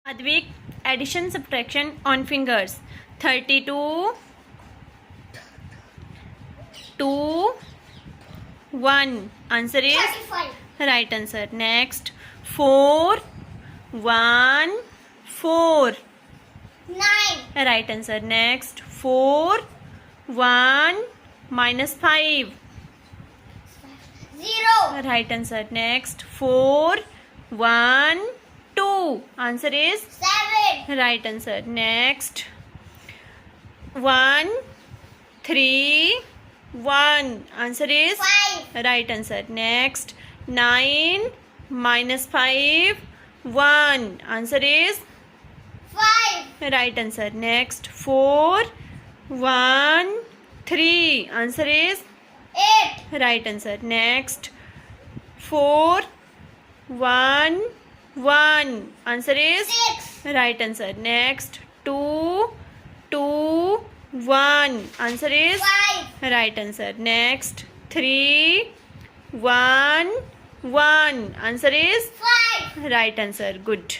Advik, addition subtraction on fingers. 32, 2, 1. Answer is 35. right answer. Next, 4, 1, 4. 9. Right answer. Next, 4, 1, minus 5. 0. Right answer. Next, 4, 1, 2. Answer is 7. right answer. Next, 1, 3, 1. Answer is 5. right answer. Next, 9, minus 5, 1. Answer is 5. right answer. Next, 4, 1, 3. Answer is 8. right answer. Next, 4, 1, 1. Answer is 6. right answer. Next, 2, 2, 1. Answer is 5. right answer. Next, 3, 1, 1. Answer is 5. right answer. Good.